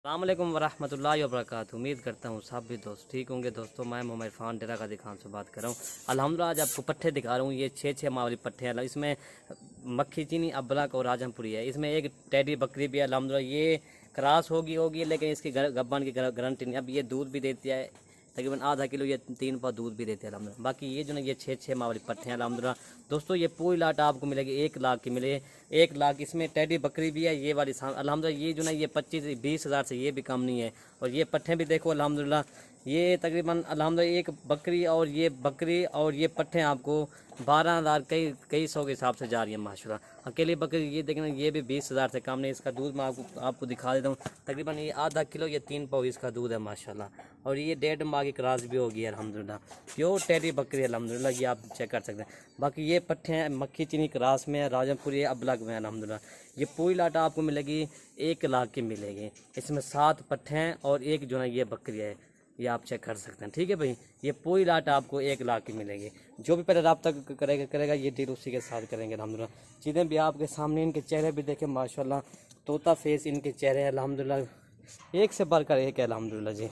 अस्सलाम वालेकुम वरहमतुल्लाहि वबरकातुहू। उम्मीद करता हूँ सब भी दोस्त ठीक होंगे। दोस्तों मैं मोहम्मद इरफान डेरा गाजी खान से बात कर रहा हूँ। अल्हम्दुलिल्लाह आज आपको पट्ठे दिखा रहा हूँ। ये 6 माह वाली पट्ठे हैं। इसमें मक्खी चीनी, अबलक और राजमपुरी है। इसमें एक टेडी बकरी भी है। अल्हम्दुलिल्लाह ये क्रॉस होगी लेकिन इसकी गब्बन की गारंटी नहीं। अब ये दूध भी देती है तकरीबन आधा किलो, ये 3 पाव दूध भी देते हैं अल्हम्दुलिल्लाह। बाकी ये जो ना ये 6 माह वाली पट्ठे हैं अल्हम्दुलिल्लाह। दोस्तों ये पूरी लाट आपको मिलेगी 1 लाख की मिले 1 लाख। इसमें टेडी बकरी भी है ये वाली अल्हम्दुलिल्लाह। ये जो ना ये 25-20 हज़ार से ये भी कम नहीं है। और ये पट्ठे भी देखो अल्हम्दुलिल्लाह। ये तकरीबन अल्हम्दुलिल्लाह एक बकरी और ये पट्ठे आपको 12,000 कई सौ के हिसाब से जा रही है माशाल्लाह। अकेली बकरी ये देखना ये भी 20 हज़ार से कम नहीं। इसका दूध मैं आपको दिखा देता हूँ। तकरीबन ये आधा किलो, ये 3 पाव इसका दूध है माशाल्लाह। और ये 1.5 माह की क्रॉस भी होगी अल्हम्दुलिल्लाह। प्योर टेडी बकरी अल्हम्दुलिल्लाह, ये आप चेक कर सकते हैं। बाकी ये पट्ठे हैं मक्खी चीनी क्रॉस में है, राजमपुरी अबलग में अल्हम्दुलिल्लाह। ये पूरी लाटा आपको मिलेगी 1 लाख की मिलेगी। इसमें 7 पट्ठे हैं और एक जो है ये बकरी है, ये आप चेक कर सकते हैं। ठीक है भाई, ये पूरी लाट आपको 1 लाख की मिलेगी। जो भी पहले रब्ता करेगा ये डील उसी के साथ करेंगे अल्हम्दुलिल्लाह। चीज़ें भी आपके सामने, इनके चेहरे भी देखें माशाल्लाह, तोता फेस इनके चेहरे हैं अल्हम्दुलिल्लाह, एक से बढ़कर एक है अल्हम्दुलिल्लाह जी।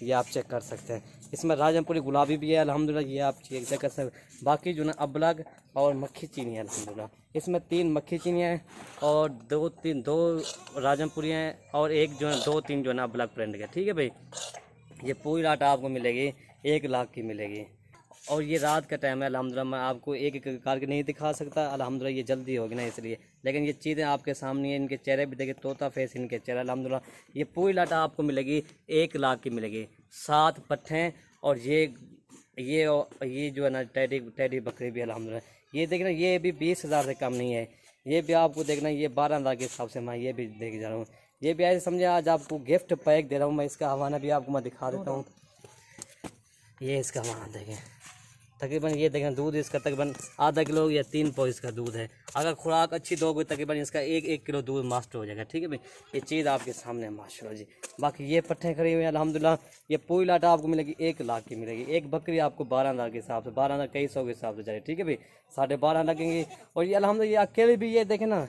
ये आप चेक कर सकते हैं। इसमें राजमपुरी गुलाबी भी है अल्हम्दुलिल्लाह, ये आप चेक कर सकते हैं। बाकी जो ना अबलग और मक्खी चीनी है अल्हम्दुलिल्लाह। इसमें 3 मक्खी चीनी है और 2 राजमपुरी हैं और एक जो है 2-3 जो है ना अबलग प्रिंट के। ठीक है भाई, ये पूरी लाट आपको मिलेगी 1 लाख की मिलेगी। और ये रात का टाइम है अल्हम्दुलिल्लाह। मैं आपको एक एक करके नहीं दिखा सकता अल्हम्दुलिल्लाह, ये जल्दी होगी ना इसलिए। लेकिन ये चीज़ें आपके सामने है। इनके चेहरे भी देखिए, तोता फेस इनके चेहरे अल्हम्दुलिल्लाह। ये पूरी लाटा आपको मिलेगी 1 लाख की मिलेगी। 7 पट्ठे और ये जो है ना टेडी बकरी भी अल्हम्दुलिल्लाह। ये देखना ये भी 20 हज़ार से कम नहीं है। ये भी आपको देखना ये 12,000 के हिसाब से मैं ये भी देख जा रहा हूँ। ये भी ऐसे समझे आज आपको गिफ्ट पैक दे रहा हूँ मैं। इसका हवाना भी आपको मैं दिखा देता हूँ। ये इसका हवाना देखें, तकरीबन ये देखें दूध इसका तकरीबन आधा किलो या 3 पाव इसका दूध है। अगर खुराक अच्छी दोगे तकरीबन इसका 1 किलो दूध मास्टर हो जाएगा। ठीक है भाई, ये चीज़ आपके सामने है माशाल्लाह जी। बाकी ये पट्ठे खड़ी हुई हैं अल्हम्दुलिल्लाह। ये पूरी लाटा आपको मिलेगी 1 लाख की मिलेगी। एक बकरी आपको 12,000 के हिसाब से, 12,000 कई सौ के हिसाब से जाए। ठीक है भाई, 12.5 लगेंगे। और ये अल्हम्दुलिल्लाह ये अकेले भी ये देखें ना,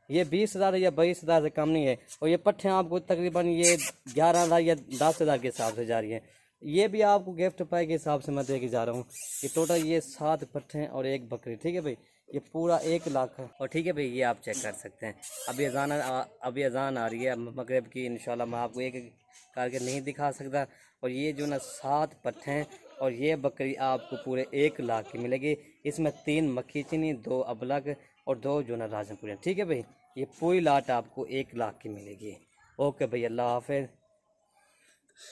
ये 20 हज़ार या 22 हज़ार से कम नहीं है। और ये पट्ठे आपको तकरीबन ये 11,000 या 10 हज़ार के हिसाब से जा रही हैं। ये भी आपको गिफ्ट पाई के हिसाब से मैं दे के जा रहा हूँ। ये टोटल ये 7 पट्ठे हैं और 1 बकरी। ठीक है भाई, ये पूरा 1 लाख है। और ठीक है भाई, ये आप चेक कर सकते हैं। अभी अजान आ रही है मगरिब की। इंशाल्लाह मैं आपको एक करके नहीं दिखा सकता। और ये जो ना 7 पट्ठे हैं और ये बकरी आपको पूरे 1 लाख की मिलेगी। इसमें 3 मक्खी चीनी, 2 अबलग और 2 जो ना राजमपुरी। ठीक है भाई, ये पूरी लाट आपको 1 लाख की मिलेगी। ओके भाई, अल्लाह हाफिज़।